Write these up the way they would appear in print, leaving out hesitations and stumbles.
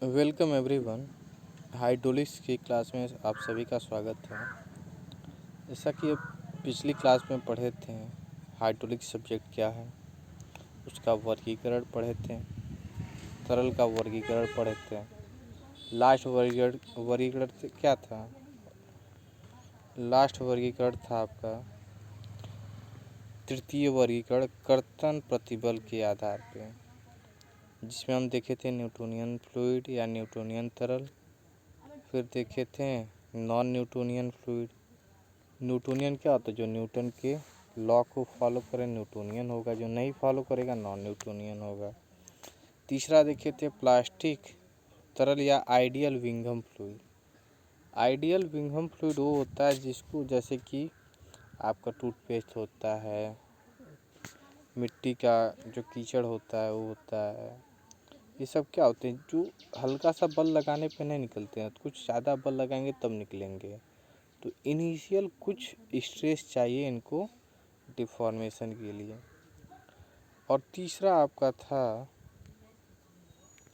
Welcome everyone. Hydraulics की class में आप सभी का स्वागत है। जैसा कि अब पिछली क्लास में पढ़े थे, हाइड्रोलिक्स सब्जेक्ट क्या है, उसका वर्गीकरण पढ़े थे, तरल का वर्गीकरण पढ़े थे। लास्ट वर्गीकरण क्या था? लास्ट वर्गीकरण था आपका तृतीय वर्गीकरण कर्तन प्रतिबल के आधार पे, जिसमें हम देखे थे न्यूटोनियन फ्लूइड या न्यूटोनियन तरल। फिर देखे थे नॉन न्यूटोनियन फ्लूइड। न्यूटोनियन क्या होता है? जो न्यूटन के लॉ को फॉलो करे न्यूटोनियन होगा, जो नहीं फॉलो करेगा नॉन न्यूटोनियन होगा। तीसरा देखे थे प्लास्टिक तरल या आइडियल विंघम फ्लूइड। आइडियल विंघम फ्लूइड वो होता है जिसको, जैसे कि आपका टूथपेस्ट होता है, मिट्टी का जो कीचड़ होता है वो होता है, ये सब क्या होते हैं जो हल्का सा बल लगाने पे नहीं निकलते हैं, कुछ ज़्यादा बल लगाएंगे तब निकलेंगे। तो इनिशियल कुछ स्ट्रेस चाहिए इनको डिफॉर्मेशन के लिए। और तीसरा आपका था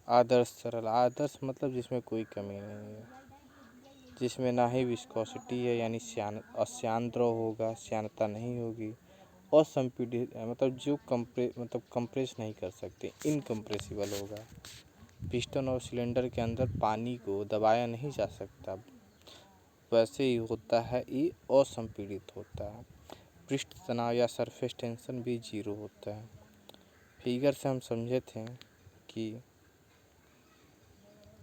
आदर्श तरल। आदर्श मतलब जिसमें कोई कमी नहीं है, जिसमें ना ही विस्कोसिटी है यानी अश्यान द्रव होगा, श्यानता नहीं होगी, और संपीड़ित मतलब जो कंप्रेस नहीं कर सकते, इनकम्प्रेसिबल होगा। पिस्टन और सिलेंडर के अंदर पानी को दबाया नहीं जा सकता, वैसे ही होता है, ये असंपीड़ित होता है। पृष्ठ तनाव या सरफेस टेंशन भी जीरो होता है। फिगर से हम समझे थे कि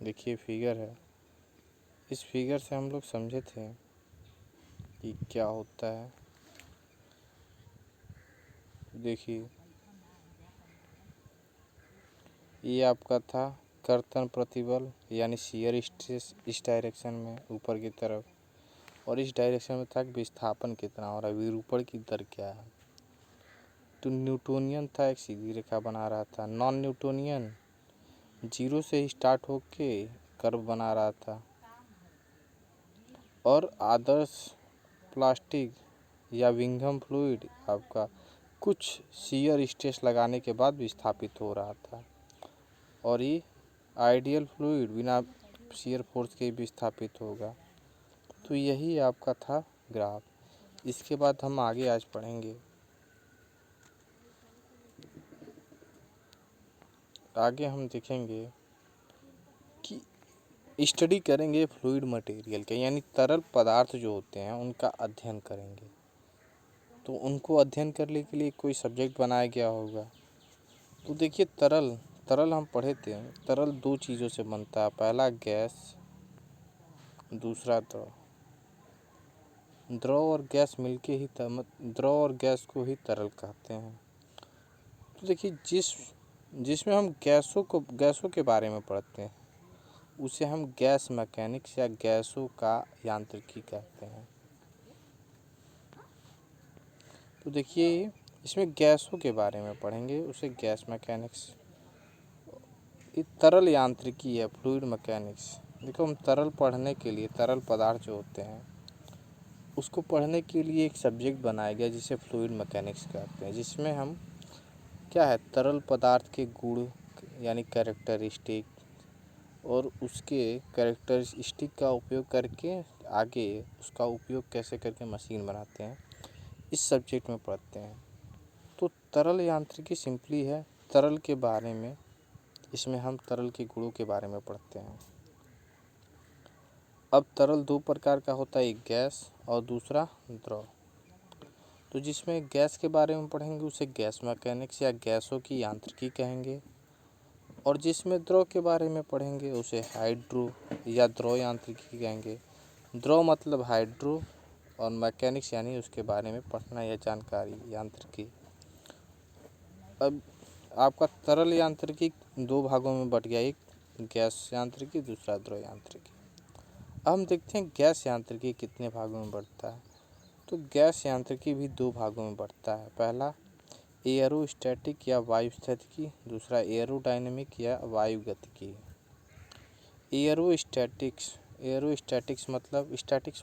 देखिए फिगर है, इस फिगर से हम लोग समझे थे कि क्या होता है। देखिए ये आपका था कर्तन प्रतिबल यानी शियर स्ट्रेस इस डायरेक्शन में ऊपर की तरफ, और इस डायरेक्शन में था कि विस्थापन कितना हो रहा है, विरूपण की दर क्या है। तो न्यूटोनियन था एक सीधी रेखा बना रहा था, नॉन न्यूटोनियन जीरो से ही स्टार्ट होके कर्व बना रहा था, और आदर्श प्लास्टिक या विंघम फ्लूइड आपका कुछ शियर स्ट्रेस लगाने के बाद विस्थापित हो रहा था, और ये आइडियल फ्लूइड बिना शियर फोर्स के विस्थापित होगा। तो यही आपका था ग्राफ। इसके बाद हम आगे आज पढ़ेंगे, आगे हम देखेंगे कि स्टडी करेंगे फ्लूइड मटेरियल के, यानी तरल पदार्थ जो होते हैं उनका अध्ययन करेंगे। तो उनको अध्ययन करने के लिए कोई सब्जेक्ट बनाया गया होगा। तो देखिए तरल तरल हम पढ़े थे, तरल दो चीज़ों से बनता है, पहला गैस, दूसरा द्रव। द्रव और गैस मिलके ही द्रव और गैस को ही तरल कहते हैं। तो देखिए जिसमें हम गैसों के बारे में पढ़ते हैं उसे हम गैस मैकेनिक्स या गैसों का यांत्रिकी कहते हैं। तो देखिए इसमें गैसों के बारे में पढ़ेंगे, उसे गैस मैकेनिक्स। ये तरल यांत्रिकी है, फ्लूइड मैकेनिक्स। देखो हम तरल पढ़ने के लिए, तरल पदार्थ जो होते हैं उसको पढ़ने के लिए एक सब्जेक्ट बनाया गया जिसे फ्लूइड मैकेनिक्स कहते हैं, जिसमें हम क्या है तरल पदार्थ के गुण यानी कैरेक्टरिस्टिक, और उसके कैरेक्टरिस्टिक का उपयोग करके आगे उसका उपयोग कैसे करके मशीन बनाते हैं, इस सब्जेक्ट में पढ़ते हैं। तो तरल यांत्रिकी सिंपली है तरल के बारे में, इसमें हम तरल के गुणों के बारे में पढ़ते हैं। अब तरल दो प्रकार का होता है, एक गैस और दूसरा द्रव। तो जिसमें गैस के बारे में पढ़ेंगे उसे गैस मैकेनिक्स या गैसों की यांत्रिकी कहेंगे, और जिसमें द्रव के बारे में पढ़ेंगे उसे हाइड्रो या द्रव यांत्रिकी कहेंगे। द्रव मतलब हाइड्रो, और मैकेनिक्स यानी उसके बारे में पढ़ना या जानकारी, यांत्रिकी। अब आपका तरल यांत्रिकी दो भागों में बट गया, एक गैस यांत्रिकी, दूसरा द्रव यांत्रिकी। अब हम देखते हैं गैस यांत्रिकी कितने भागों में बढ़ता है। तो गैस यांत्रिकी भी दो भागों में बढ़ता है, पहला एयरोस्टैटिक या वायुस्थितिकी, दूसरा एयरोडायनेमिक या वायुगतिकी। एयरोस्टैटिक्स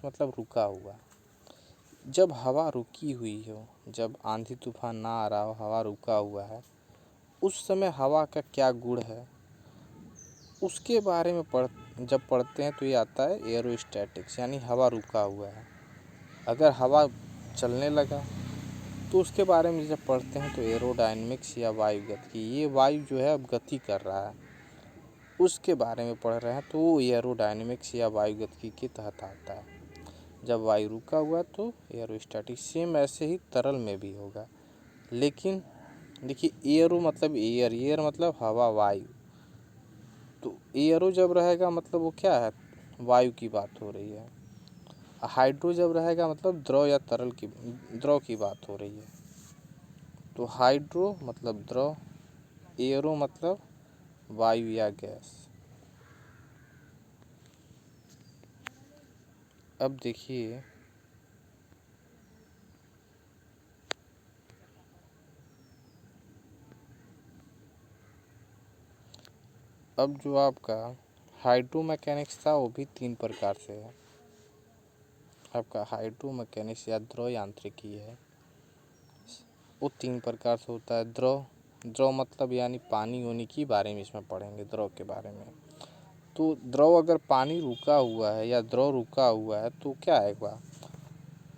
मतलब रुका हुआ। जब हवा रुकी हुई हो, जब आंधी तूफान ना आ रहा हो, हवा रुका हुआ है, उस समय हवा का क्या गुण है उसके बारे में जब पढ़ते हैं तो ये आता है एरोस्टैटिक्स, यानी हवा रुका हुआ है। अगर हवा चलने लगा तो उसके बारे में जब पढ़ते हैं तो एरोडायनेमिक्स या वायुगतिकी, ये वायु जो है अब गति कर रहा है, उसके बारे में पढ़ रहे हैं तो वो एरोडायनेमिक्स या वायुगतिकी के तहत आता है। जब वायु रुका हुआ तो एरोस्टैटिक्स। सेम ऐसे ही तरल में भी होगा, लेकिन देखिए एरो मतलब एयर मतलब हवा, वायु। तो एरो जब रहेगा मतलब वो क्या है, वायु की बात हो रही है। हाइड्रो जब रहेगा मतलब द्रव या द्रव की बात हो रही है। तो हाइड्रो मतलब द्रव, एरो मतलब वायु या गैस। अब देखिए अब जो आपका हाइड्रो मैकेनिक्स था वो भी 3 प्रकार से है। आपका हाइड्रो मैकेनिक्स या द्रव यांत्रिकी है, वो 3 प्रकार से होता है। द्रव मतलब यानी पानी होने की बारे में इसमें पढ़ेंगे, द्रव के बारे में। तो द्रव अगर पानी रुका हुआ है या द्रव रुका हुआ है तो क्या आएगा,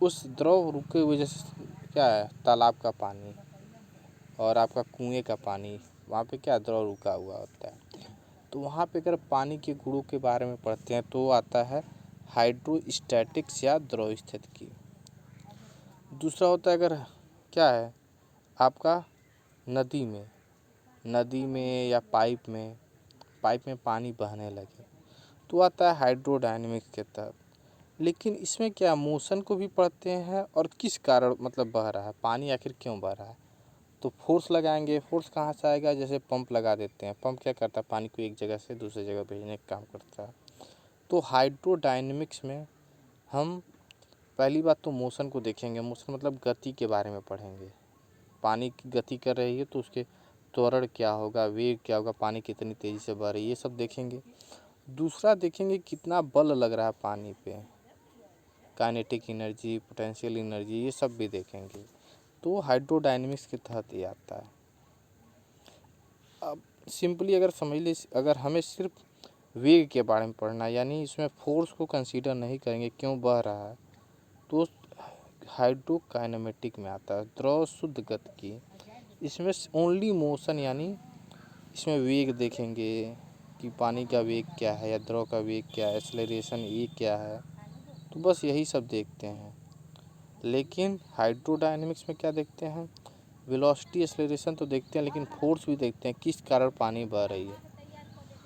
उस द्रव रुके हुए जैसे क्या है, तालाब का पानी और आपका कुएं का पानी, वहाँ पे क्या द्रव रुका हुआ होता है। तो वहाँ पे अगर पानी के गुणों के बारे में पढ़ते हैं तो आता है हाइड्रोस्टैटिक्स या द्रव स्थितिकी। दूसरा होता है अगर क्या है आपका नदी में या पाइप में पानी बहने लगे तो आता है हाइड्रोडायनेमिक्स के तहत। लेकिन इसमें क्या मोशन को भी पढ़ते हैं और किस कारण मतलब बह रहा है पानी, आखिर क्यों बह रहा है। तो फोर्स लगाएंगे, फोर्स कहाँ से आएगा, जैसे पंप लगा देते हैं, पंप क्या करता है, पानी को एक जगह से दूसरी जगह भेजने का काम करता है। तो हाइड्रोडायनेमिक्स में हम पहली बात तो मोशन को देखेंगे। मोशन मतलब गति के बारे में पढ़ेंगे। पानी की गति कर रही है तो उसके त्वरण क्या होगा, वेग क्या होगा, पानी कितनी तेज़ी से बह रही है, ये सब देखेंगे। दूसरा देखेंगे कितना बल लग रहा है पानी पे, काइनेटिक एनर्जी, पोटेंशियल एनर्जी, ये सब भी देखेंगे। तो हाइड्रोडायनेमिक्स के तहत ये आता है। अब सिंपली अगर समझ ली, अगर हमें सिर्फ वेग के बारे में पढ़ना, यानी इसमें फोर्स को कंसीडर नहीं करेंगे क्यों बह रहा है, तो हाइड्रोकाइनेमेटिक में आता है, द्रव शुद्ध गतिकी। इसमें ओनली मोशन, यानी इसमें वेग देखेंगे कि पानी का वेग क्या है या द्रव का वेग क्या है, एक्सेलरेशन ये क्या है, तो बस यही सब देखते हैं। लेकिन हाइड्रोडायनेमिक्स में क्या देखते हैं, वेलोसिटी, एक्सेलरेशन तो देखते हैं, लेकिन फोर्स भी देखते हैं, किस कारण पानी बह रही है।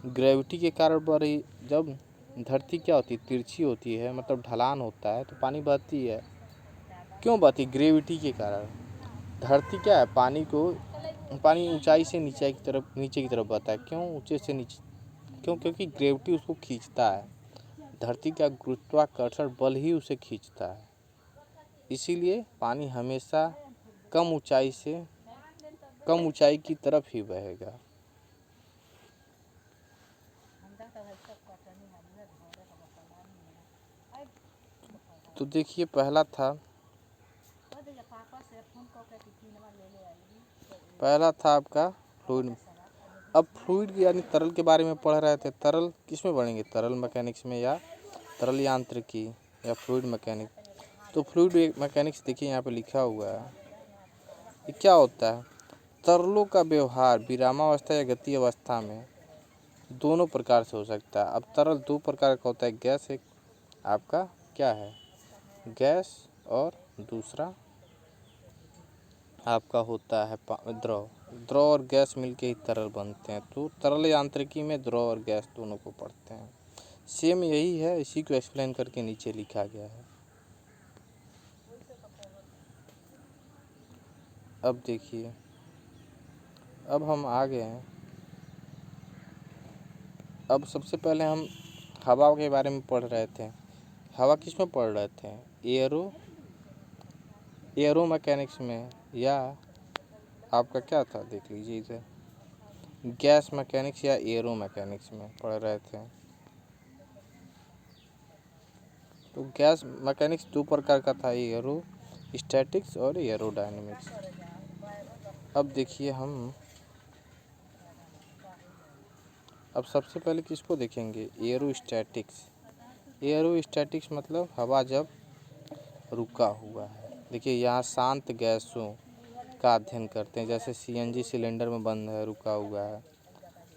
ग्रेविटी के कारण बह रही, जब धरती क्या होती है, तिरछी होती है, मतलब ढलान होता है तो पानी बहती है। क्यों बहती, ग्रेविटी के कारण। धरती क्या है, पानी ऊंचाई से नीचे की तरफ बहता है। क्यों ऊंचे से नीचे, क्योंकि ग्रेविटी उसको खींचता है। धरती का गुरुत्वाकर्षण बल ही उसे खींचता है, इसीलिए पानी हमेशा कम ऊंचाई की तरफ ही बहेगा। तो देखिए पहला था आपका फ्लूइड। अब फ्लूइड यानी तरल के बारे में पढ़ रहे थे। तरल किस में पढ़ेंगे, तरल मैकेनिक्स में या तरल यांत्रिकी या फ्लूइड मैकेनिक्स। तो फ्लूइड मैकेनिक्स देखिए यहाँ पे लिखा हुआ है, ये क्या होता है, तरलों का व्यवहार विरामावस्था या गति अवस्था में दोनों प्रकार से हो सकता है। अब तरल 2 प्रकार का होता है, गैस एक आपका क्या है, गैस, और दूसरा आपका होता है द्रव और गैस मिलके ही तरल बनते हैं। तो तरल यांत्रिकी में द्रव और गैस दोनों को पढ़ते हैं। सेम यही है, इसी को एक्सप्लेन करके नीचे लिखा गया है। अब देखिए, अब हम आ गए हैं। अब सबसे पहले हम हवा के बारे में पढ़ रहे थे। हवा किस में पढ़ रहे थे, एरो मैकेनिक्स में, या आपका क्या था देख लीजिए इधर, गैस मैकेनिक्स या एरो मैकेनिक्स में पढ़ रहे थे। तो गैस मैकेनिक्स 2 प्रकार का था, एरो स्टैटिक्स और एरोडायनेमिक्स। अब देखिए हम अब सबसे पहले किसको देखेंगे, एरोस्टैटिक्स। एरोस्टैटिक्स मतलब हवा जब रुका हुआ है। देखिए यहाँ शांत गैसों का अध्ययन करते हैं, जैसे सीएनजी सिलेंडर में बंद है, रुका हुआ है,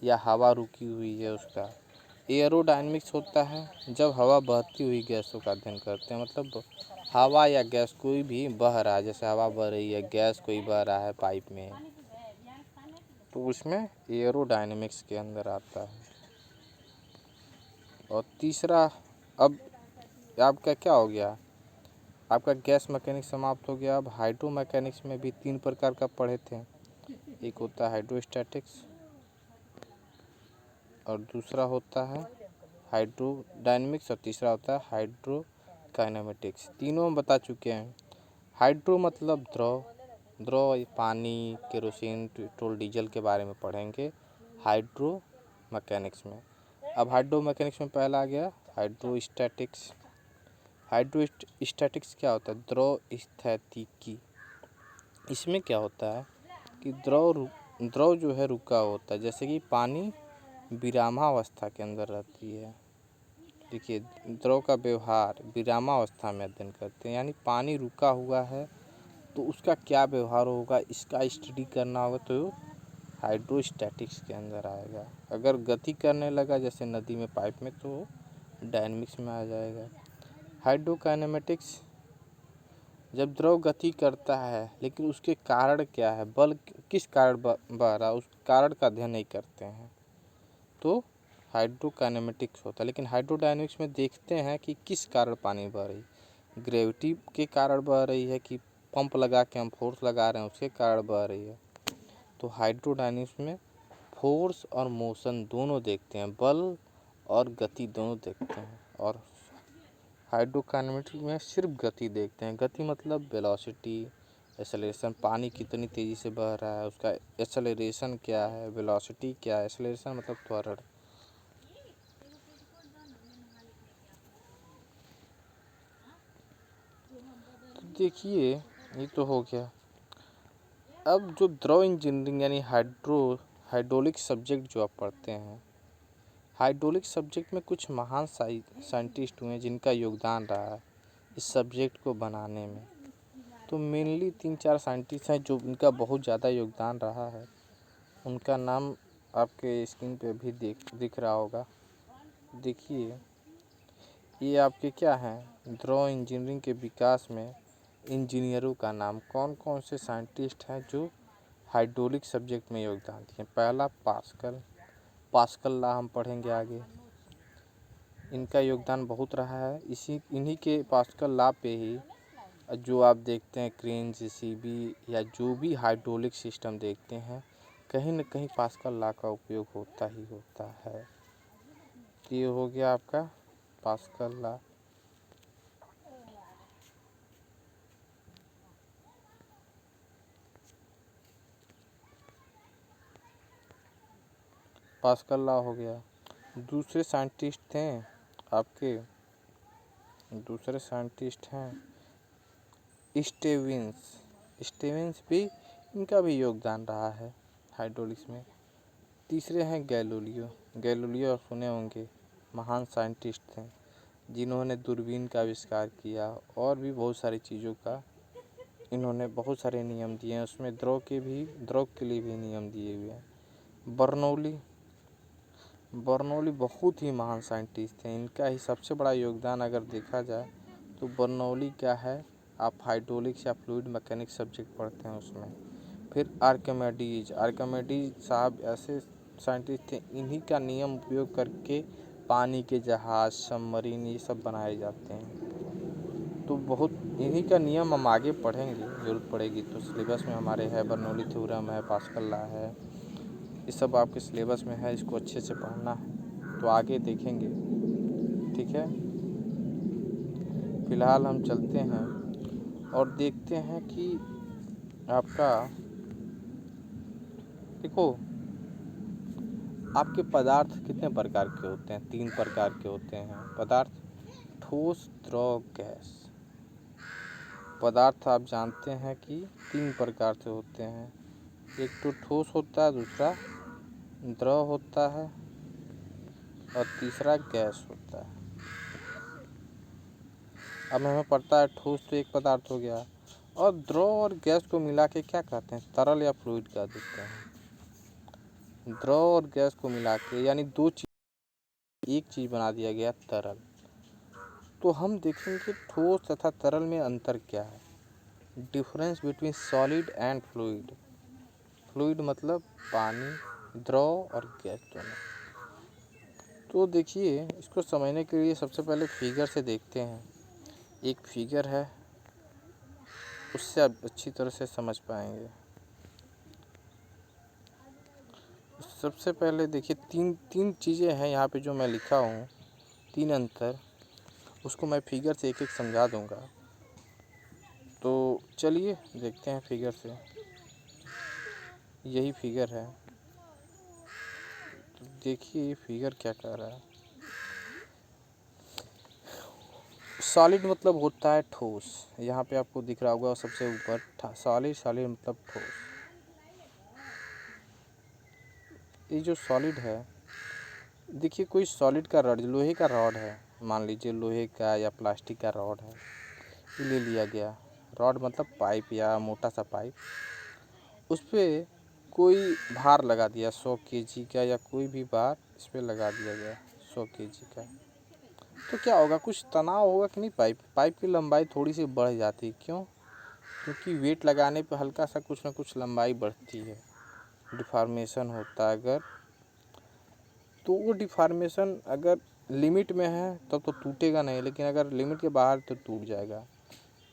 या हवा रुकी हुई है उसका। एरोडायनेमिक्स होता है जब हवा बहती हुई गैसों का अध्ययन करते हैं, मतलब हवा या गैस कोई भी बह रहा है, जैसे हवा बह रही है, गैस कोई बह रहा है पाइप में, तो उसमें एरोडायनेमिक्स के अंदर आता है। और तीसरा, अब आपका क्या हो गया, आपका गैस मैकेनिक्स समाप्त हो गया। अब हाइड्रो मैकेनिक्स में भी 3 प्रकार का पढ़े थे। एक होता है हाइड्रोस्टैटिक्स, और दूसरा होता है हाइड्रोडायनेमिक्स, और तीसरा होता है हाइड्रोकाइनेमेटिक्स। तीनों हम बता चुके हैं। हाइड्रो मतलब द्रव, द्रव पानी, केरोसिन, पेट्रोल, डीजल के बारे में पढ़ेंगे हाइड्रो मैकेनिक्स में। अब हाइड्रो मैकेनिक्स में पहला आ गया हाइड्रोस्टैटिक्स। हाइड्रोस्टैटिक्स क्या होता है, द्रव स्थितिकी। इसमें क्या होता है कि द्रव जो है रुका होता है, जैसे कि पानी विरामावस्था के अंदर रहती है। देखिए द्रव का व्यवहार विरामावस्था में अध्ययन करते हैं, यानी पानी रुका हुआ है तो उसका क्या व्यवहार होगा, इसका स्टडी करना होगा, तो हाइड्रोस्टैटिक्स के अंदर आएगा। अगर गति करने लगा जैसे नदी में, पाइप में, तो डायनेमिक्स में आ जाएगा। हाइड्रोकाइनेमेटिक्स, जब द्रव गति करता है लेकिन उसके कारण क्या है, बल किस कारण बह रहा है, उस कारण का अध्ययन नहीं करते हैं, तो हाइड्रोकाइनेमेटिक्स होता है। लेकिन हाइड्रोडायनेमिक्स में देखते हैं कि किस कारण पानी बह रही, ग्रेविटी के कारण बह रही है कि पंप लगा के हम फोर्स लगा रहे हैं उसके कारण बह रही है। तो हाइड्रोडायनेमिक्स में फोर्स और मोशन दोनों देखते हैं, बल और गति दोनों देखते हैं। और हाइड्रोकाइनेमेटिक्स में सिर्फ गति देखते हैं। गति मतलब वेलोसिटी, एक्सेलरेशन, पानी कितनी तेज़ी से बह रहा है, उसका एक्सेलरेशन क्या है, वेलोसिटी क्या है, एक्सेलरेशन मतलब त्वरण। तो देखिए ये तो हो गया। अब जो द्रव इंजीनियरिंग यानी हाइड्रोलिक सब्जेक्ट जो आप पढ़ते हैं, हाइड्रोलिक सब्जेक्ट में कुछ महान साइंटिस्ट हुए जिनका योगदान रहा है इस सब्जेक्ट को बनाने में। तो मेनली 3-4 साइंटिस्ट हैं जो उनका बहुत ज़्यादा योगदान रहा है। उनका नाम आपके स्क्रीन पे भी दिख रहा होगा। देखिए ये आपके क्या हैं, द्रव इंजीनियरिंग के विकास में इंजीनियरों का नाम, कौन कौन से साइंटिस्ट हैं जो हाइड्रोलिक सब्जेक्ट में योगदान दिए। पहला पास्कल लॉ हम पढ़ेंगे आगे, इनका योगदान बहुत रहा है। इन्हीं के पास्कल लॉ पे ही जो आप देखते हैं क्रेन, जेसीबी या जो भी हाइड्रोलिक सिस्टम देखते हैं, कहीं न कहीं पास्कल लॉ का उपयोग होता ही होता है। तो ये हो गया आपका पास्कल लॉ। पास्कल लॉ हो गया। दूसरे साइंटिस्ट थे आपके, दूसरे साइंटिस्ट हैं स्टीवेंस भी, इनका भी योगदान रहा है हाइड्रोलिक्स में। तीसरे हैं गैलीलियो आप सुने होंगे, महान साइंटिस्ट थे जिन्होंने दूरबीन का आविष्कार किया और भी बहुत सारी चीज़ों का इन्होंने बहुत सारे नियम दिए हैं। उसमें द्रव के लिए भी नियम दिए हुए हैं। बर्नौली बहुत ही महान साइंटिस्ट थे। इनका ही सबसे बड़ा योगदान अगर देखा जाए तो बर्नौली क्या है, आप हाइड्रोलिक्स या फ्लूइड मैकेनिक्स सब्जेक्ट पढ़ते हैं उसमें। फिर आर्किमेडीज साहब ऐसे साइंटिस्ट थे, इन्हीं का नियम उपयोग करके पानी के जहाज, सबमरीन, ये सब बनाए जाते हैं। तो बहुत इन्हीं का नियम हम आगे पढ़ेंगे, ज़रूरत पड़ेगी तो। सिलेबस में हमारे है, बर्नौली थ्योरम है, पास्कल लॉ है, ये सब आपके सिलेबस में है, इसको अच्छे से पढ़ना है तो आगे देखेंगे, ठीक है। फिलहाल हम चलते हैं और देखते हैं कि आपका देखो आपके पदार्थ कितने प्रकार के होते हैं, 3 प्रकार के होते हैं पदार्थ, ठोस, द्रव, गैस। पदार्थ आप जानते हैं कि 3 प्रकार से होते हैं, एक तो ठोस होता है, दूसरा द्रव होता है, और तीसरा गैस होता है। अब हमें पता है ठोस तो एक पदार्थ हो गया, और द्रव और गैस को मिला के क्या कहते हैं, तरल या फ्लूइड कह देते हैं। द्रव और गैस को मिला के यानी दो चीज एक चीज बना दिया गया तरल। तो हम देखेंगे ठोस तथा तरल में अंतर क्या है। Difference between solid and fluid. Fluid मतलब पानी, द्रव और गैस दोनों। तो देखिए, इसको समझने के लिए सबसे पहले फिगर से देखते हैं। एक फिगर है, उससे आप अच्छी तरह से समझ पाएंगे। सबसे पहले देखिए, तीन चीज़ें हैं यहाँ पे जो मैं लिखा हूँ, तीन अंतर, उसको मैं फिगर से एक एक समझा दूँगा। तो चलिए देखते हैं फिगर से। यही फिगर है, तो देखिए ये फिगर क्या कह रहा है। सॉलिड मतलब होता है ठोस, यहाँ पे आपको दिख रहा होगा सबसे ऊपर सॉलिड। सॉलिड मतलब ठोस। ये जो सॉलिड है, देखिए कोई सॉलिड का रॉड, लोहे का रॉड है, मान लीजिए लोहे का या प्लास्टिक का रॉड है, ये ले लिया गया। रॉड मतलब पाइप या मोटा सा पाइप, उस पर कोई भार लगा दिया 100 केजी का, या कोई भी भार इस पर लगा दिया गया 100 केजी का। तो क्या होगा, कुछ तनाव होगा कि नहीं। पाइप की लंबाई थोड़ी सी बढ़ जाती है। क्यों? क्योंकि वेट लगाने पे हल्का सा कुछ ना कुछ लंबाई बढ़ती है, डिफॉर्मेशन होता है। अगर तो वो डिफॉर्मेशन अगर लिमिट में है तब तो टूटेगा नहीं, लेकिन अगर लिमिट के बाहर तो टूट जाएगा।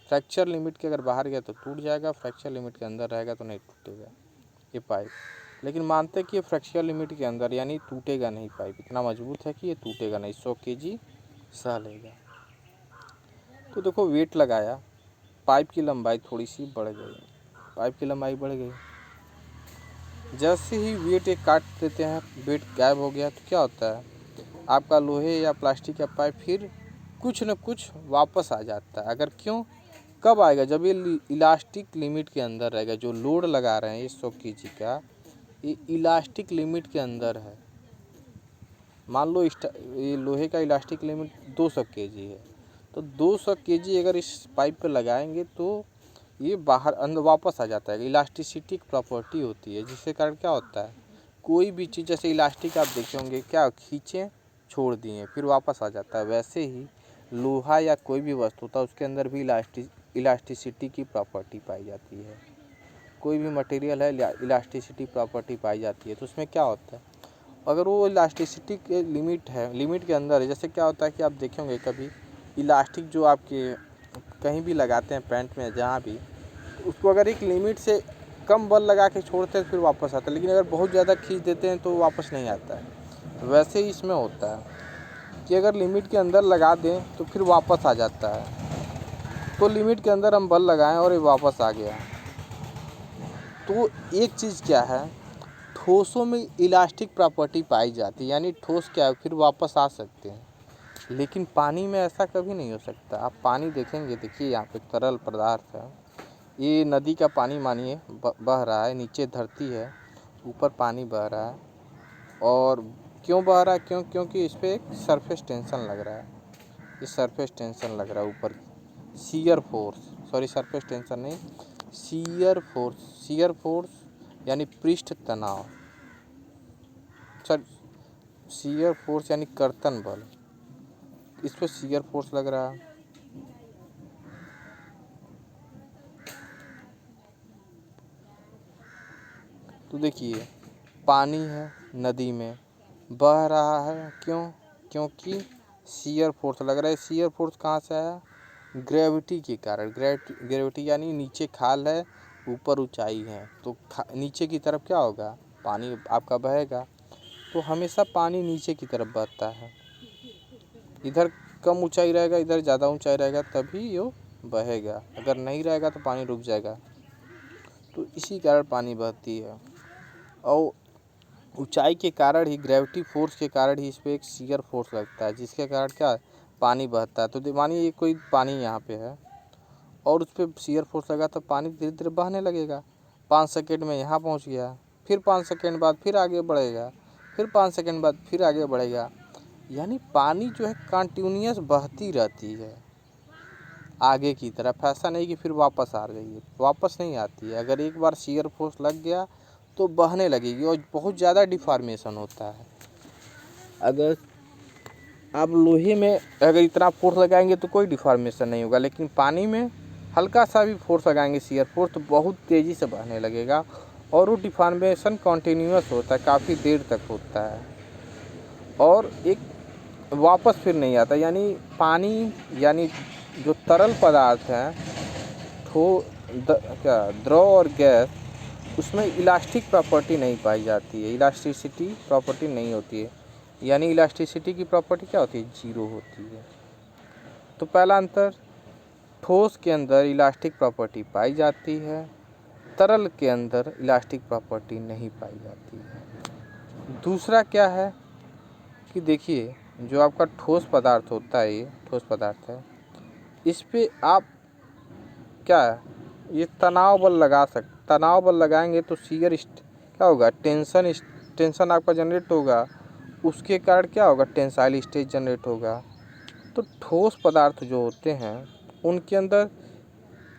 फ्रैक्चर लिमिट के अगर बाहर गया तो टूट जाएगा, फ्रैक्चर लिमिट के अंदर रहेगा तो नहीं टूटेगा ये पाइप। लेकिन मानते हैं कि ये फ्रैक्चर लिमिट के अंदर यानी टूटेगा नहीं, पाइप इतना मजबूत है कि ये टूटेगा नहीं, 100 केजी सह लेगा। तो देखो वेट लगाया, पाइप की लंबाई थोड़ी सी बढ़ गई, पाइप की लंबाई बढ़ गई। जैसे ही वेट एक काट देते हैं, वेट गायब हो गया, तो क्या होता है, आपका लोहे या प्लास्टिक का पाइप फिर कुछ न कुछ वापस आ जाता है। अगर क्यों, कब आएगा, जब ये इलास्टिक लिमिट के अंदर रहेगा। जो लोड लगा रहे हैं ये 100 केजी का, ये इलास्टिक लिमिट के अंदर है। मान लो ये लोहे का इलास्टिक लिमिट 200 केजी है, तो 200 केजी अगर इस पाइप पे लगाएंगे तो ये बाहर अंदर वापस आ जाता है। इलास्टिसिटी की प्रॉपर्टी होती है, जिसके कारण क्या होता है, कोई भी चीज़ जैसे इलास्टिक आप देखे होंगे, क्या खींचे छोड़ दिए फिर वापस आ जाता है, वैसे ही लोहा या कोई भी वस्तु होता है उसके अंदर भी इलास्टिसिटी की प्रॉपर्टी पाई जाती है। कोई भी मटेरियल है, इलास्टिसिटी प्रॉपर्टी पाई जाती है। तो उसमें क्या होता है, अगर वो इलास्टिसिटी के लिमिट है, लिमिट के अंदर है। जैसे क्या होता है कि आप देखे होंगे कभी, इलास्टिक जो आपके कहीं भी लगाते हैं पैंट में जहाँ भी, उसको अगर एक लिमिट से कम बल लगा के छोड़ते हैं तो फिर वापस आता है, लेकिन अगर बहुत ज़्यादा खींच देते हैं तो वापस नहीं आता है। वैसे ही इसमें होता है कि अगर लिमिट के अंदर लगा दें तो फिर वापस आ जाता है। तो लिमिट के अंदर हम बल लगाएं और ये वापस आ गया। तो एक चीज़ क्या है, ठोसों में इलास्टिक प्रॉपर्टी पाई जाती है, यानी ठोस क्या है फिर वापस आ सकते हैं। लेकिन पानी में ऐसा कभी नहीं हो सकता। आप पानी देखेंगे, देखिए यहाँ पे तरल पदार्थ है, ये नदी का पानी मानिए बह रहा है, नीचे धरती है, ऊपर पानी बह रहा है। और क्यों बह रहा है, क्योंकि इस पर एक सरफेस टेंशन लग रहा है। ये सरफेस टेंशन लग रहा है ऊपर, shear force, sorry surface tension नहीं, शियर फोर्स। शियर फोर्स यानी पृष्ठ तनाव, सर शियर फोर्स यानी कर्तन बल, इस पर शियर फोर्स लग रहा है। तो देखिए पानी है, नदी में बह रहा है, क्योंकि शियर फोर्स लग रहा है। शियर फोर्स कहाँ से आया, ग्रेविटी के कारण। ग्रेविटी यानी नीचे खाल है, ऊपर ऊंचाई है, तो नीचे की तरफ क्या होगा, पानी आपका बहेगा। तो हमेशा पानी नीचे की तरफ बहता है, इधर कम ऊंचाई रहेगा, इधर ज़्यादा ऊंचाई रहेगा, तभी ये बहेगा। अगर नहीं रहेगा तो पानी रुक जाएगा। तो इसी कारण पानी बहती है, और ऊंचाई के कारण ही, ग्रेविटी फोर्स के कारण ही इस पर एक शियर फोर्स लगता है, जिसके कारण क्या पानी बहता है। तो मानिए ये कोई पानी यहाँ पे है और उस पर शियर फोर्स लगा तो पानी धीरे धीरे बहने लगेगा। 5 सेकेंड में यहाँ पहुँच गया, फिर 5 सेकेंड बाद फिर आगे बढ़ेगा, फिर 5 सेकेंड बाद फिर आगे बढ़ेगा। यानी पानी जो है कंटिन्यूअस बहती रहती है आगे की तरफ, ऐसा नहीं कि फिर वापस आ रही है, वापस नहीं आती है। अगर एक बार शियर फोर्स लग गया तो बहने लगेगी और बहुत ज़्यादा डिफॉर्मेशन होता है। अगर आप लोहे में अगर इतना फोर्स लगाएंगे तो कोई डिफॉर्मेशन नहीं होगा, लेकिन पानी में हल्का सा भी फोर्स लगाएंगे शियर फोर्स तो बहुत तेज़ी से बहने लगेगा और वो डिफॉर्मेशन कंटिन्यूअस होता है, काफ़ी देर तक होता है और एक वापस फिर नहीं आता। यानी पानी यानी जो तरल पदार्थ हैं द्रव और गैस, उसमें इलास्टिक प्रॉपर्टी नहीं पाई जाती है, इलास्टिसिटी प्रॉपर्टी नहीं होती है। यानी इलास्टिसिटी की प्रॉपर्टी क्या होती है, जीरो होती है। तो पहला अंतर, ठोस के अंदर इलास्टिक प्रॉपर्टी पाई जाती है, तरल के अंदर इलास्टिक प्रॉपर्टी नहीं पाई जाती है। दूसरा क्या है कि देखिए जो आपका ठोस पदार्थ होता है, ये ठोस पदार्थ है, इस पे आप क्या है ये तनाव बल लगाएंगे तो शियर क्या होगा, टेंशन आपका जनरेट होगा, उसके कारण क्या होगा, टेंसाइल स्ट्रेस जनरेट होगा। तो ठोस पदार्थ जो होते हैं उनके अंदर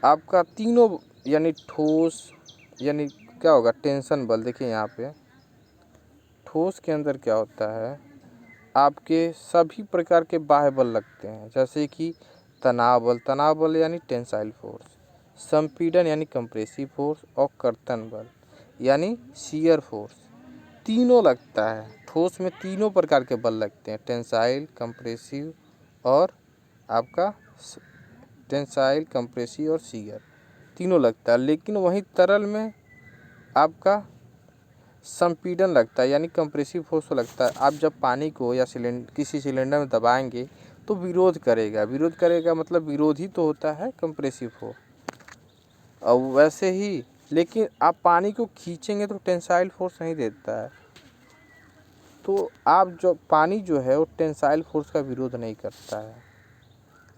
आपका तीनों यानी ठोस यानी क्या होगा, टेंशन बल। देखिए यहाँ पे ठोस के अंदर क्या होता है, आपके सभी प्रकार के बाह्य बल लगते हैं, जैसे कि तनाव बल यानी टेंसाइल फोर्स, संपीड़न यानी कंप्रेसिव फोर्स और कर्तन बल यानी शियर फोर्स, तीनों लगता है। ठोस में तीनों प्रकार के बल लगते हैं, टेंसाइल, कंप्रेसिव और आपका टेंसाइल, कंप्रेसिव और शियर, तीनों लगता है। लेकिन वहीं तरल में आपका संपीड़न लगता है यानी कंप्रेसिव फोर्स लगता है। आप जब पानी को या किसी सिलेंडर में दबाएंगे तो विरोध करेगा मतलब विरोधी तो होता है कंप्रेसिव फोर्स। और वैसे ही लेकिन आप पानी को खींचेंगे तो टेंसाइल फोर्स नहीं देता है। तो आप जो पानी जो है वो टेंसाइल फोर्स का विरोध नहीं करता है,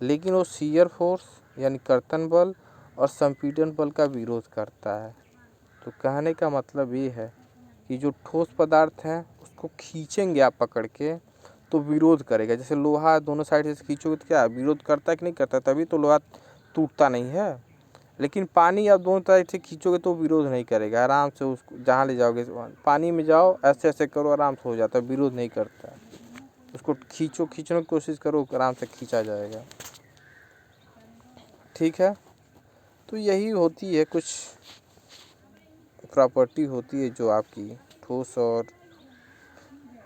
लेकिन वो शियर फोर्स यानी कर्तन बल और संपीड़न बल का विरोध करता है। तो कहने का मतलब ये है कि जो ठोस पदार्थ हैं उसको खींचेंगे आप पकड़ के तो विरोध करेगा। जैसे लोहा दोनों साइड से खींचोगे तो क्या विरोध करता है कि नहीं करता, तभी तो लोहा टूटता नहीं है। लेकिन पानी आप दोनों साइड से खींचोगे तो विरोध नहीं करेगा, आराम से उसको जहाँ ले जाओगे, पानी में जाओ ऐसे ऐसे करो आराम से हो जाता है, विरोध नहीं करता है। उसको खींचने की कोशिश करो, आराम से खींचा जाएगा। ठीक है, तो यही होती है, कुछ प्रॉपर्टी होती है जो आपकी ठोस और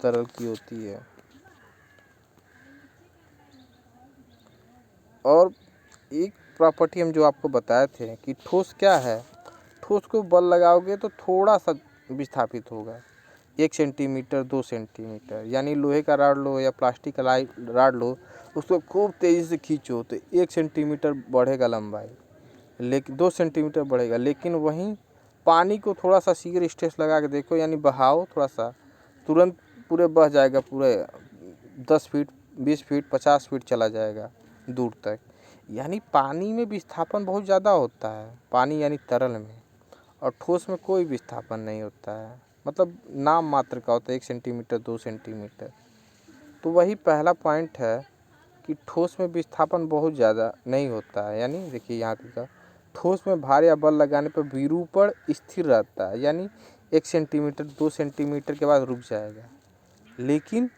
तरल की होती है। और एक प्रॉपर्टी हम जो आपको बताए थे कि ठोस क्या है, ठोस को बल लगाओगे तो थोड़ा सा विस्थापित होगा, 1 सेंटीमीटर 2 सेंटीमीटर। यानी लोहे का रॉड लो या प्लास्टिक का रॉड लो, उसको खूब तेज़ी से खींचो तो 1 सेंटीमीटर बढ़ेगा लंबाई, लेकिन 2 सेंटीमीटर बढ़ेगा। लेकिन वहीं पानी को थोड़ा सा शियर स्ट्रेस लगा के देखो, यानी बहाव थोड़ा सा, तुरंत पूरे बह जाएगा, पूरे 10 फीट 20 फीट 50 फीट चला जाएगा दूर तक। यानी पानी में विस्थापन बहुत ज़्यादा होता है, पानी यानी तरल में, और ठोस में कोई विस्थापन नहीं होता है, मतलब नाम मात्र का होता है, 1 सेंटीमीटर 2 सेंटीमीटर। तो वही पहला पॉइंट है कि ठोस में विस्थापन बहुत ज़्यादा नहीं होता है। यानी देखिए यहाँ का ठोस में भार या बल लगाने पर विरूपण स्थिर रहता है, यानी 1 सेंटीमीटर 2 सेंटीमीटर के बाद रुक जाएगा। लेकिन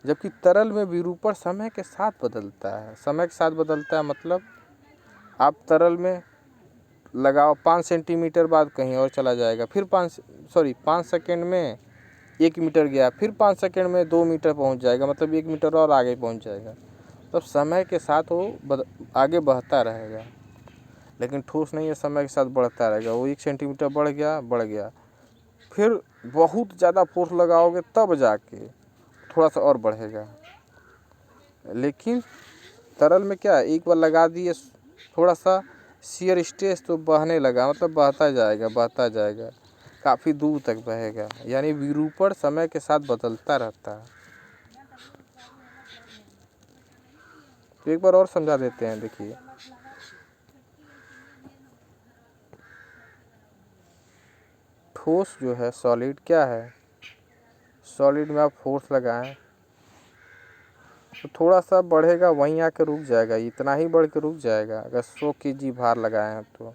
जबकि तरल में विरूपण समय के साथ बदलता है, समय के साथ बदलता है मतलब आप तरल में लगाओ 5 सेंटीमीटर बाद कहीं और चला जाएगा, फिर 5 सेकंड में 1 मीटर गया, फिर 5 सेकंड में 2 मीटर पहुंच जाएगा, मतलब 1 मीटर और आगे पहुंच जाएगा। तब समय के साथ वो आगे बढ़ता रहेगा। लेकिन ठोस नहीं है, समय के साथ बढ़ता रहेगा, वो 1 सेंटीमीटर बढ़ गया, फिर बहुत ज़्यादा फोर्स लगाओगे तब जाके थोड़ा सा और बढ़ेगा। लेकिन तरल में क्या है, एक बार लगा दिए थोड़ा सा शियर स्ट्रेस तो बहने लगा, मतलब बहता जाएगा काफ़ी दूर तक बहेगा। यानी विरूपण समय के साथ बदलता रहता है। तो एक बार और समझा देते हैं, देखिए ठोस जो है सॉलिड क्या है, सॉलिड में आप फोर्स लगाएं तो थोड़ा सा बढ़ेगा, वहीं आकर रुक जाएगा, इतना ही बढ़ के रुक जाएगा अगर 100 केजी भार लगाए हैं तो।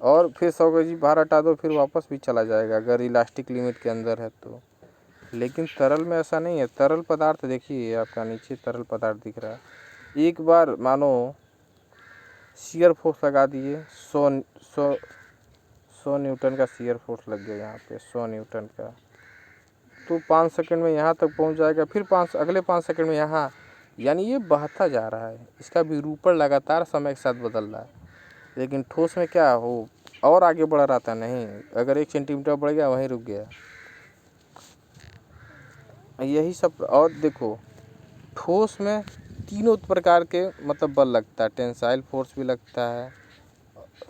और फिर 100 केजी भार हटा दो, फिर वापस भी चला जाएगा अगर इलास्टिक लिमिट के अंदर है तो। लेकिन तरल में ऐसा नहीं है। तरल पदार्थ देखिए, आपका नीचे तरल पदार्थ दिख रहा है। एक बार मानो शियर फोर्स लगा दिए, 100 न्यूटन का शियर फोर्स लग गया यहाँ पे, 100 न्यूटन का, तो 5 सेकंड में यहाँ तक पहुँच जाएगा। फिर अगले 5 सेकंड में यहाँ, यानी ये बहता जा रहा है, इसका विरूपण लगातार समय के साथ बदल रहा है। लेकिन ठोस में क्या हो, और आगे बढ़ रहा था नहीं, अगर 1 सेंटीमीटर बढ़ गया वहीं रुक गया। यही सब। और देखो, ठोस में तीनों प्रकार के मतलब बल लगता है, टेंसाइल फोर्स भी लगता है,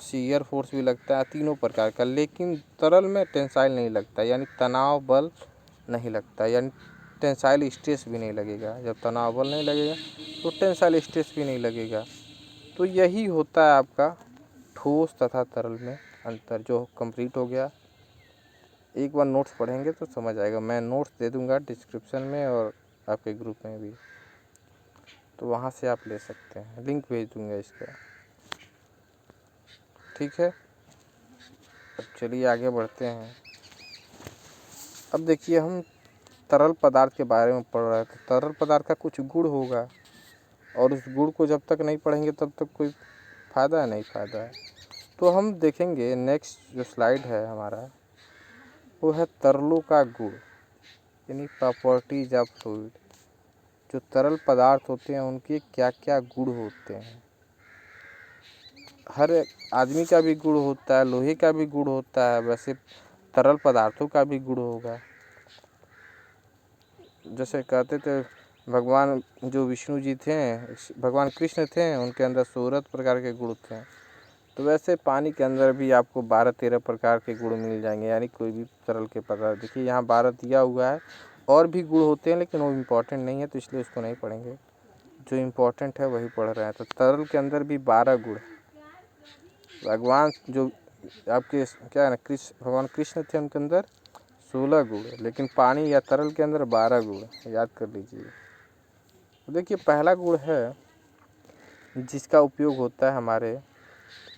शियर फोर्स भी लगता है, तीनों प्रकार का। लेकिन तरल में टेंसाइल नहीं लगता, यानी तनाव बल नहीं लगता, यानी टेंसाइल स्ट्रेस भी नहीं लगेगा। जब तनाव बल नहीं लगेगा तो टेंसाइल स्ट्रेस भी नहीं लगेगा। तो यही होता है आपका ठोस तथा तरल में अंतर, जो कंप्लीट हो गया। एक बार नोट्स पढ़ेंगे तो समझ आएगा। मैं नोट्स दे दूंगा डिस्क्रिप्शन में और आपके ग्रुप में भी, तो वहाँ से आप ले सकते हैं, लिंक भेज दूंगा इसका। ठीक है, अब चलिए आगे बढ़ते हैं। अब देखिए, हम तरल पदार्थ के बारे में पढ़ रहे थे। तरल पदार्थ का कुछ गुण होगा, और उस गुण को जब तक नहीं पढ़ेंगे तब तक कोई फ़ायदा है नहीं फ़ायदा है। तो हम देखेंगे नेक्स्ट जो स्लाइड है हमारा, वो है तरलों का गुण, यानी प्रॉपर्टीज ऑफ फ्लूइड। जो तरल पदार्थ होते हैं उनके क्या क्या गुण होते हैं। हर आदमी का भी गुण होता है, लोहे का भी गुण होता है, वैसे तरल पदार्थों का भी गुण होगा। जैसे कहते थे भगवान जो विष्णु जी थे, भगवान कृष्ण थे, उनके अंदर 16 प्रकार के गुण थे। तो वैसे पानी के अंदर भी आपको 12-13 प्रकार के गुण मिल जाएंगे, यानी कोई भी तरल के पदार्थ। देखिए यहाँ 12 दिया हुआ है, और भी गुण होते हैं लेकिन वो इम्पोर्टेंट नहीं है, तो इसलिए उसको नहीं पढ़ेंगे। जो इम्पोर्टेंट है वही पढ़ रहे हैं। तो तरल के अंदर भी 12 गुण। भगवान जो आपके क्या है ना, भगवान कृष्ण थे, उनके अंदर 16 गुण, लेकिन पानी या तरल के अंदर 12 गुण, याद कर लीजिए। तो देखिए, पहला गुण है जिसका उपयोग होता है हमारे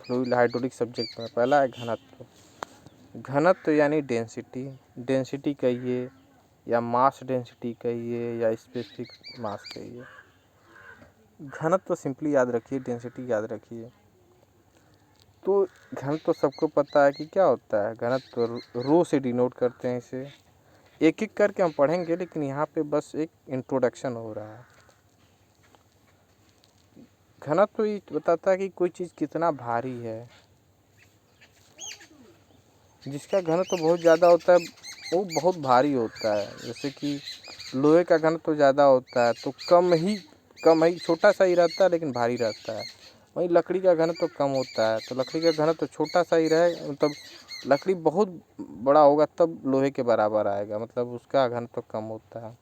फ्लूइड हाइड्रोलिक सब्जेक्ट में। पहला है घनत्व। घनत्व यानी डेंसिटी, डेंसिटी कहिए या मास डेंसिटी कहिए या स्पेसिफिक मास कहिए। घनत्व सिंपली याद रखिए, डेंसिटी याद रखिए। तो घनत्व सबको पता है कि क्या होता है। घनत्व रो से डिनोट करते हैं इसे। एक एक करके हम पढ़ेंगे, लेकिन यहाँ पे बस एक इंट्रोडक्शन हो रहा है। घनत्व ये बताता है कि कोई चीज़ कितना भारी है। जिसका घनत्व बहुत ज़्यादा होता है वो बहुत भारी होता है। जैसे कि लोहे का घनत्व ज़्यादा होता है तो कम ही छोटा सा ही रहता है लेकिन भारी रहता है। वहीं लकड़ी का घनत्व कम होता है, तो लकड़ी का घनत्व छोटा सा ही रहे, मतलब लकड़ी बहुत बड़ा होगा तब लोहे के बराबर आएगा, मतलब उसका घनत्व कम होता है।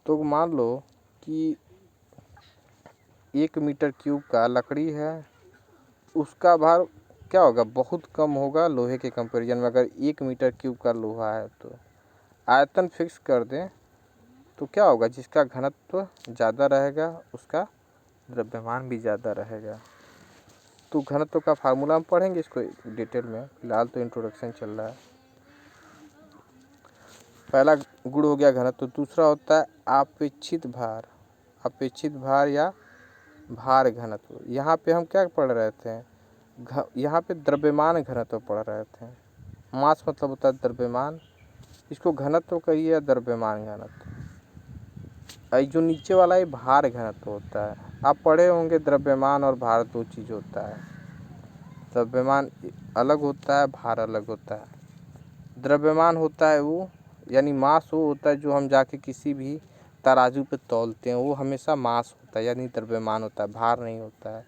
तो मान लो कि 1 मीटर क्यूब का लकड़ी है, उसका भार क्या होगा, बहुत कम होगा लोहे के कंपैरिजन में। अगर 1 मीटर क्यूब का लोहा है तो आयतन फिक्स कर दें तो क्या होगा, जिसका घनत्व ज़्यादा रहेगा उसका द्रव्यमान भी ज़्यादा रहेगा। तो घनत्व का फार्मूला हम पढ़ेंगे इसको डिटेल में, फिलहाल तो इंट्रोडक्शन चल रहा है। पहला गुण हो गया घनत्व। दूसरा होता है अपेक्षित भार। अपेक्षित भार या भार घनत्व। यहाँ पे हम क्या पढ़ रहे थे, यहाँ पे द्रव्यमान घनत्व पढ़ रहे थे। मास मतलब होता है द्रव्यमान, इसको घनत्व कहिए या द्रव्यमान घनत्व। जो नीचे वाला ये भार घनत्व होता है। आप पढ़े होंगे द्रव्यमान और भार 2 चीज़ होता है। द्रव्यमान अलग होता है, भार अलग होता है। द्रव्यमान होता है वो, यानी मास वो होता है जो हम जाके किसी भी तराजू पे तौलते हैं, वो हमेशा मास होता है, यानी द्रव्यमान होता है, भार नहीं होता है।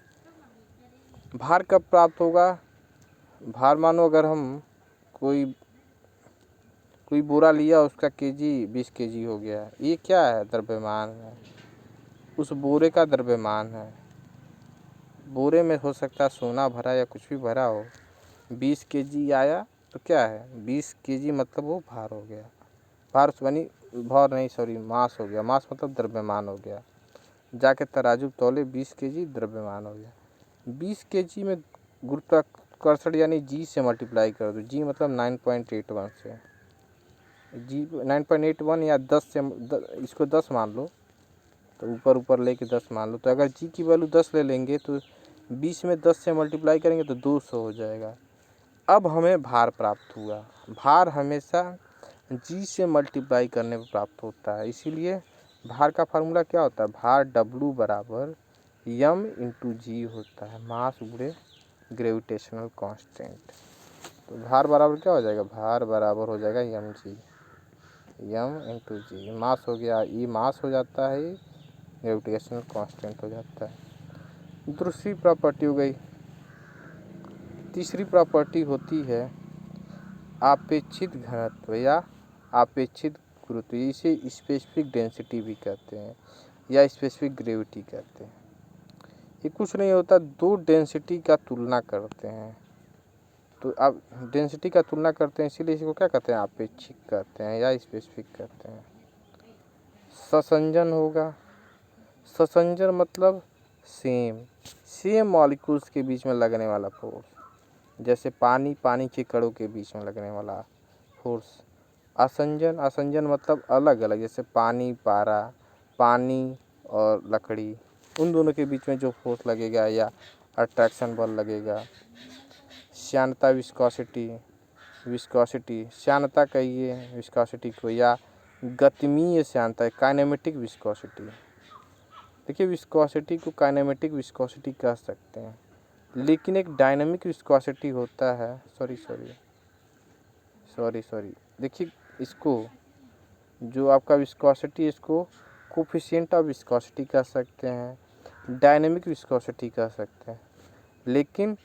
भार कब प्राप्त होगा, भार मानो अगर हम कोई बोरा लिया, उसका केजी 20 केजी हो गया, ये क्या है, द्रव्यमान है, उस बोरे का द्रव्यमान है। बोरे में हो सकता है सोना भरा या कुछ भी भरा हो, 20 केजी आया तो क्या है, 20 केजी मतलब वो भार हो गया। भार यानी भार नहीं, सॉरी, मास हो गया, मास मतलब द्रव्यमान हो गया। जाके तराजू तौले 20 केजी द्रव्यमान हो गया। 20 केजी में गुरुत्वाकर्षण यानी जी से मल्टीप्लाई कर दो, जी मतलब 9.81 से, जी 9.81 या 10 से इसको 10 मान लो, तो ऊपर ऊपर लेके 10 मान लो। तो अगर जी की वैल्यू 10 ले लेंगे तो 20 में 10 से मल्टीप्लाई करेंगे तो 200 हो जाएगा। अब हमें भार प्राप्त हुआ। भार हमेशा जी से मल्टीप्लाई करने पर प्राप्त होता है, इसीलिए भार का फार्मूला क्या होता है, भार W बराबर यम इंटू जी होता है, मास गुणे ग्रेविटेशनल कांस्टेंट। तो भार बराबर क्या हो जाएगा, भार बराबर हो जाएगा यम जी, यम इंटू जी, मास हो गया, ई मास हो जाता है, ग्रेविटेशनल कांस्टेंट हो जाता है। दूसरी प्रॉपर्टी हो गई। तीसरी प्रॉपर्टी होती है आपेक्षित घनत्व या आपेक्षित गुरुत्व, इसे स्पेसिफिक डेंसिटी भी कहते हैं या स्पेसिफिक ग्रेविटी कहते हैं। ये कुछ नहीं होता, दो डेंसिटी का तुलना करते हैं, तो अब डेंसिटी का तुलना करते हैं, इसीलिए इसको क्या कहते हैं, आपेक्षिक कहते हैं या स्पेसिफिक कहते हैं। ससंजन होगा, ससंजन मतलब सेम मॉलिक्यूल्स के बीच में लगने वाला फोर्स, जैसे पानी के कणों के बीच में लगने वाला फोर्स। असंजन मतलब अलग अलग, जैसे पानी पारा, पानी और लकड़ी, उन दोनों के बीच में जो फोर्स लगेगा या अट्रैक्शन बल लगेगा। श्यानता विस्कोसिटी श्यानता कहिए विस्कोसिटी को, या गतिमीय श्यानता काइनेमेटिक विस्कोसिटी। देखिए विस्कोसिटी को काइनेमेटिक विस्कोसिटी कह सकते हैं, लेकिन एक डायनामिक विस्कोसिटी होता है, सॉरी, देखिए इसको जो आपका विस्कोसिटी, इसको कोफिशिएंट ऑफ विस्कोसिटी कह सकते हैं, डायनामिक विस्कोसिटी कह सकते हैं, लेकिन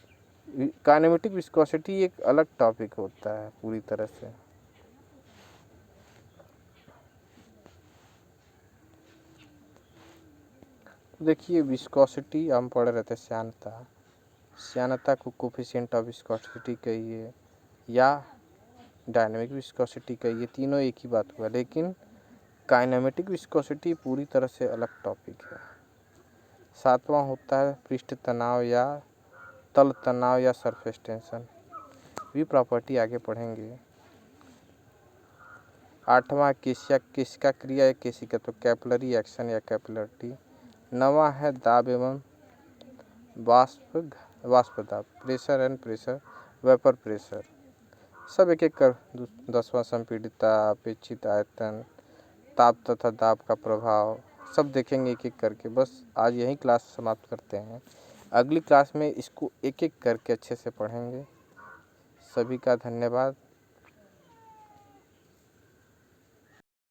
काइनेमेटिक विस्कोसिटी एक अलग टॉपिक होता है पूरी तरह से। देखिए विस्कोसिटी हम पढ़ रहे थे, श्यानता को कोफिशिएंट ऑफ विस्कोसिटी कहिए या डायनामिक विस्कोसिटी कहिए, तीनों एक ही बात हुआ, लेकिन काइनेमेटिक विस्कोसिटी पूरी तरह से अलग टॉपिक है। सातवां होता है पृष्ठ तनाव या तल तनाव या सरफेस टेंशन, भी प्रॉपर्टी आगे पढ़ेंगे। आठवां केशिका क्रिया या केशिका, तो कैपिलरी एक्शन या कैपिलरिटी। नवा है दाब एवं वाष्प दाब, pressure and pressure, vapour pressure, सब एक एक कर। 10वां संपीड़ितता, अपेक्षित आयतन, ताप तथा दाब का प्रभाव, सब देखेंगे एक एक करके। बस आज यही क्लास समाप्त करते हैं, अगली क्लास में इसको एक एक करके अच्छे से पढ़ेंगे। सभी का धन्यवाद।